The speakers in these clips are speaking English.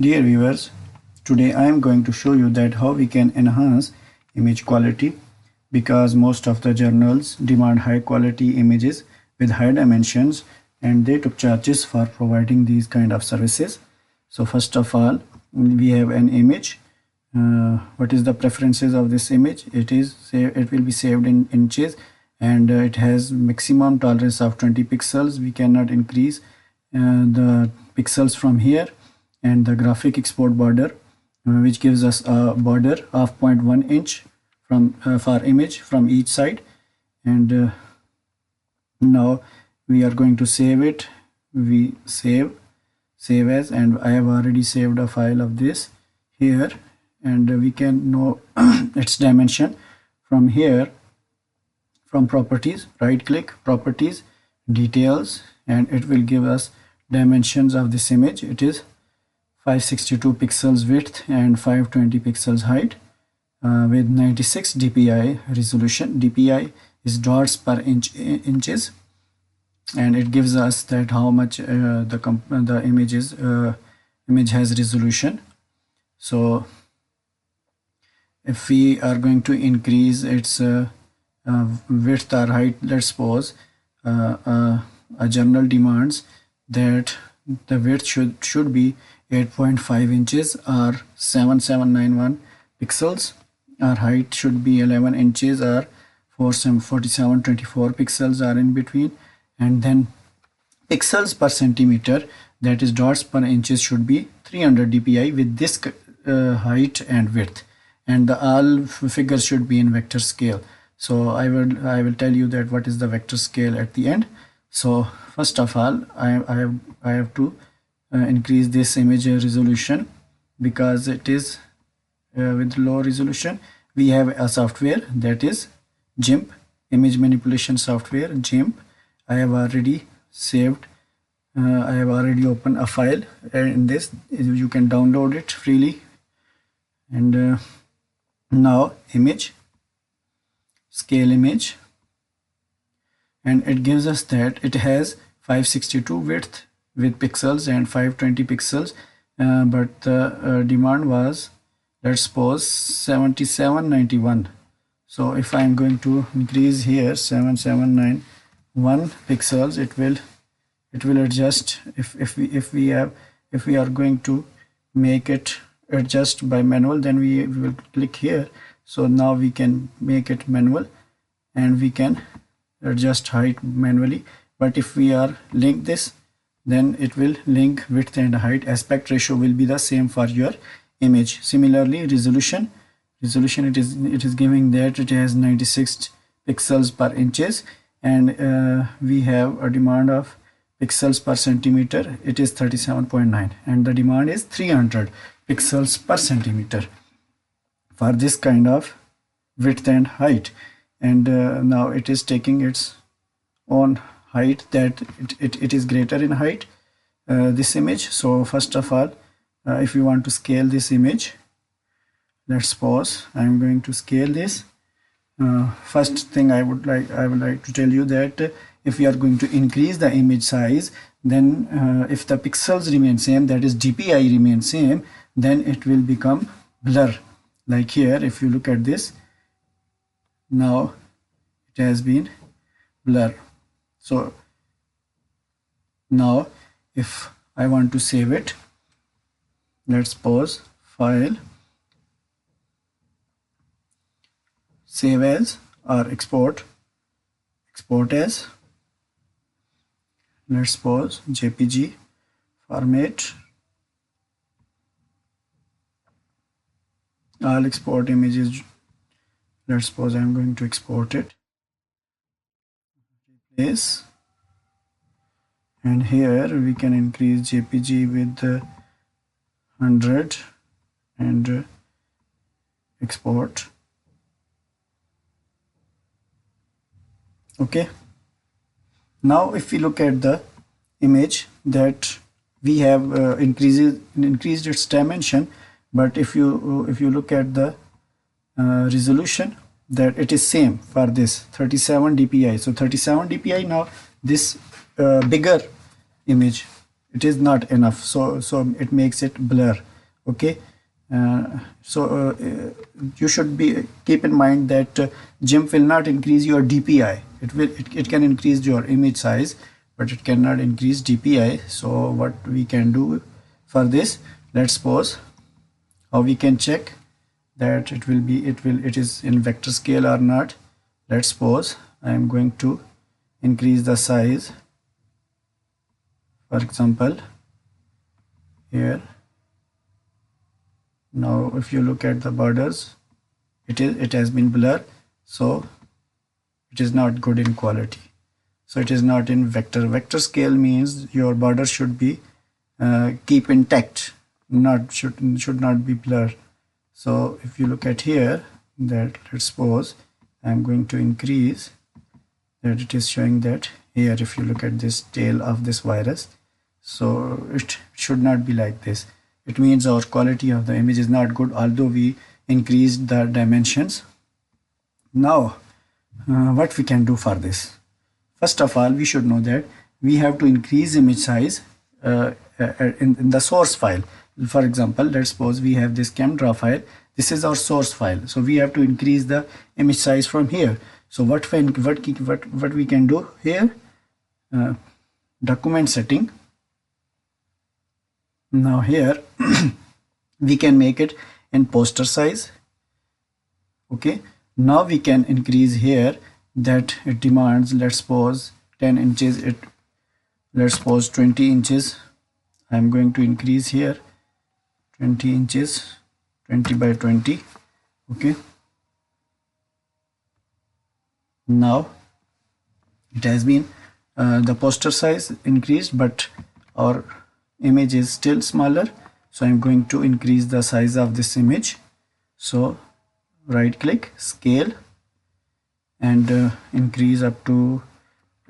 Dear viewers, today I am going to show you that how we can enhance image quality, because most of the journals demand high quality images with high dimensions and they took charges for providing these kind of services. So first of all, we have an image. What is the preferences of this image? It will be saved in inches, and it has maximum tolerance of 20 pixels. We cannot increase the pixels from here, and the graphic export border, which gives us a border of 0.1 inch from for image from each side. And now we are going to save it. We save as, and I have already saved a file of this here, and we can know its dimension from here. From properties, right click, properties, details, and it will give us dimensions of this image. It is 562 pixels width and 520 pixels height, with 96 dpi resolution. Dpi is dots per inches, and it gives us that how much the image has resolution. So if we are going to increase its width or height, let's suppose a journal demands that the width should be 8.5 inches or 7791 pixels, our height should be 11 inches or 4724 pixels are in between, and then pixels per centimeter, that is dots per inches, should be 300 dpi with this height and width, and the all figures should be in vector scale. So I will tell you that what is the vector scale at the end. So first of all, I have to increase this image resolution, because it is with low resolution. We have a software, that is GIMP, image manipulation software, GIMP. I have already saved, I have already opened a file, and this you can download it freely. And now image, scale image, and it gives us that it has 562 width with pixels and 520 pixels, but the demand was, let's suppose, 7791. so if I'm going to increase here 7791 pixels, it will adjust. If we are going to make it adjust by manual, then we will click here. So now we can make it manual, and we can adjust height manually. But if we are link this, then it will link width and height. Aspect ratio will be the same for your image. Similarly, resolution it is giving that it has 96 pixels per inches, and we have a demand of pixels per centimeter. It is 37.9, and the demand is 300 pixels per centimeter for this kind of width and height. And now it is taking its own height, that it is greater in height, this image. So first of all, if you want to scale this image, let's pause. I'm going to scale this. First thing I would like to tell you that if we are going to increase the image size, then if the pixels remain same, that is dpi remains same, then it will become blur. Like here, if you look at this, now it has been blur. So now if I want to save it, let's pause, file, save as, or export as, let's pause, jpg format, I'll export images. Let's suppose I'm going to export it, replace, and here we can increase jpg with 100 and export. Okay, now if we look at the image, that we have increased its dimension, but if you look at the resolution, that it is same for this 37 dpi. So 37 dpi, now this bigger image, it is not enough, so it makes it blur. Okay. You should be keep in mind that GIMP will not increase your DPI. It can increase your image size, but it cannot increase DPI. So what we can do for this, let's suppose how we can check that it is in vector scale or not. Let's suppose I am going to increase the size, for example here. Now if you look at the borders, it has been blurred, so it is not good in quality. So it is not in vector scale. Means your border should be keep intact, should not be blurred. So if you look at here, that let's suppose I'm going to increase that, it is showing that here, if you look at this tail of this virus, so it should not be like this. It means our quality of the image is not good, although we increased the dimensions. Now what we can do for this? First of all, we should know that we have to increase image size in the source file. For example, let's suppose we have this camera file. This is our source file, so we have to increase the image size from here. So what we can do here, document setting. Now here we can make it in poster size. Okay, now we can increase here that it demands, let's suppose 10 inches, let's suppose 20 inches. I'm going to increase here 20 inches, 20 by 20. Okay, now it has been the poster size increased, but our image is still smaller, so I'm going to increase the size of this image. So right click, scale, and increase up to,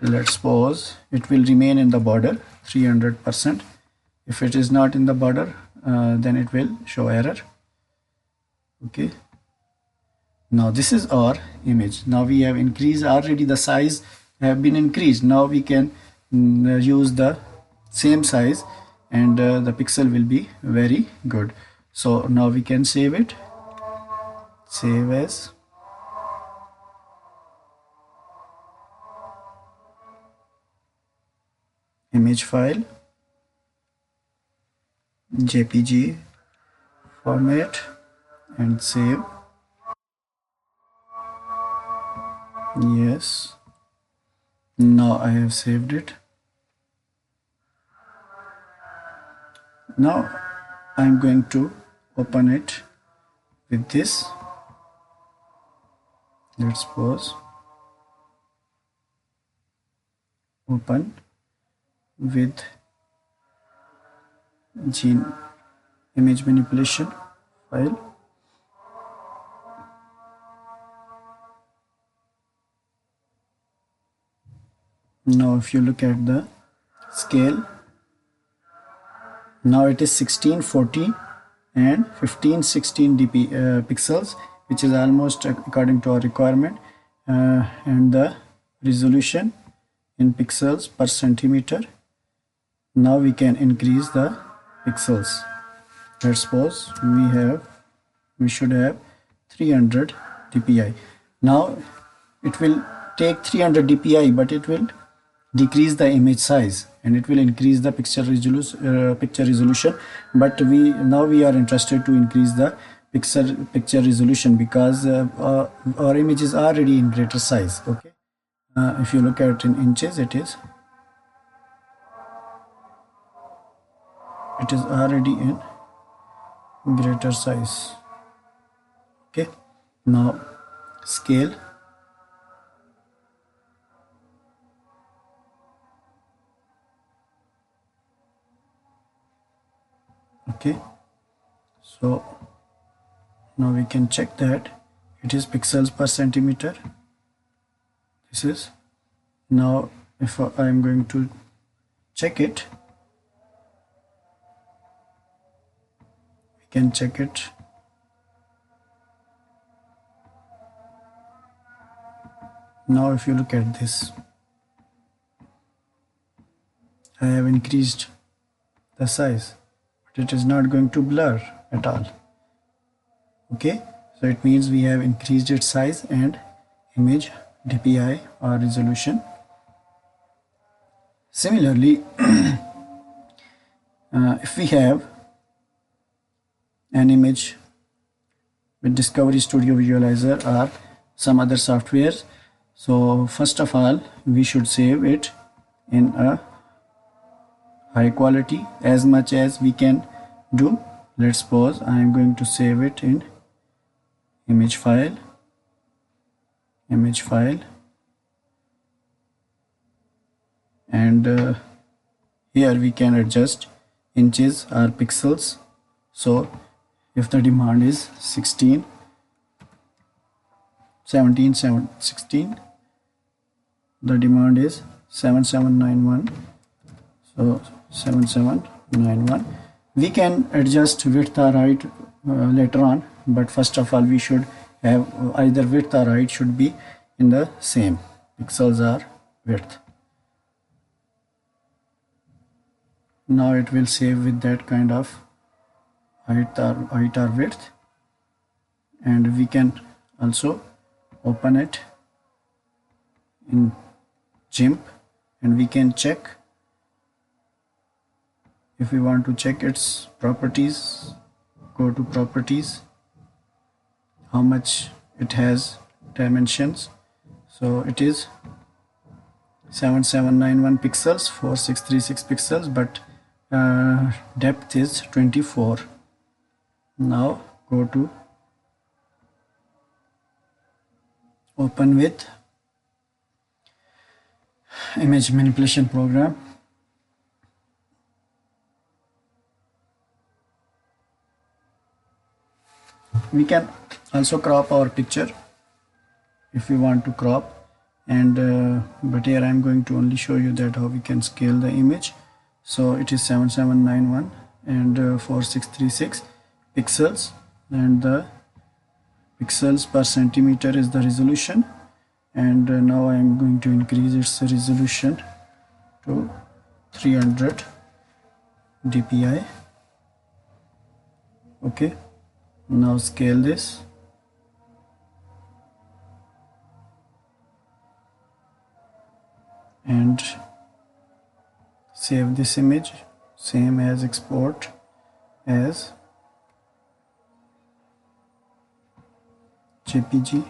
let's suppose it will remain in the border 300%. If it is not in the border, then it will show error. Okay, now this is our image. Now we have increased already, the size have been increased. Now we can use the same size, and the pixel will be very good. So now we can save it, save as, image file, JPG format, and save. Yes, now I have saved it. Now I'm going to open it with this. Let's suppose open with gene image manipulation file. Now if you look at the scale, now it is 1640 and 1516 pixels, which is almost according to our requirement, and the resolution in pixels per centimeter. Now we can increase the pixels. Let's suppose we should have 300 dpi. Now it will take 300 dpi, but it will decrease the image size and it will increase the picture resolution. But now we are interested to increase the picture resolution because our image is already in greater size. Okay, if you look at in inches, it is already in greater size. Okay, now scale, okay, so now we can check that it is pixels per centimeter. This is, now if I am going to check it, we can check it. Now if you look at this, I have increased the size, but it is not going to blur. at all. Okay, so it means we have increased its size and image DPI or resolution. Similarly, if we have an image with Discovery Studio Visualizer or some other softwares, so first of all we should save it in a high quality as much as we can do. Let's suppose I am going to save it in image file, and here we can adjust inches or pixels. So if the demand is 16, the demand is 7791, so 7791. We can adjust width or height later on, but first of all we should have either width or height should be in the same pixels or width. Now it will save with that kind of height or width, and we can also open it in GIMP and we can check. If we want to check its properties, go to properties, how much it has dimensions. So it is 7791 pixels, 4636 pixels, but depth is 24. Now go to open with image manipulation program. We can also crop our picture if we want to crop, and but here I am going to only show you that how we can scale the image. So it is 7791 and 4636 pixels, and the pixels per centimeter is the resolution, and now I am going to increase its resolution to 300 dpi. Okay, now scale this. And save this image, same as export as JPG.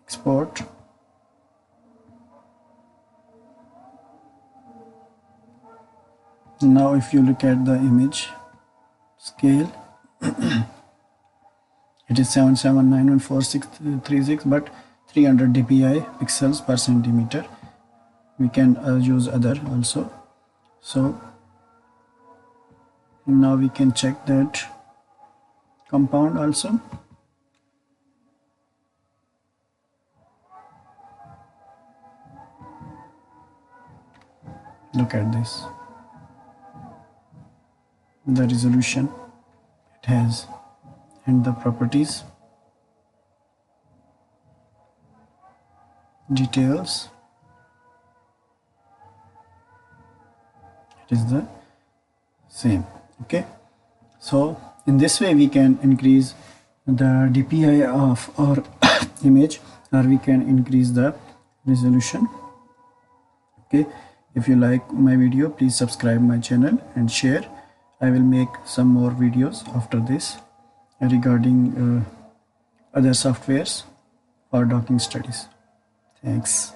Export. Now if you look at the image scale, it is 77914636, but 300 dpi pixels per centimeter. We can use other also. So now we can check that compound also. Look at this, the resolution it has, and the properties, details, it is the same. Okay, so in this way we can increase the DPI of our image, or we can increase the resolution. Okay, if you like my video, please subscribe my channel and share. I will make some more videos after this regarding other softwares for docking studies. Thanks.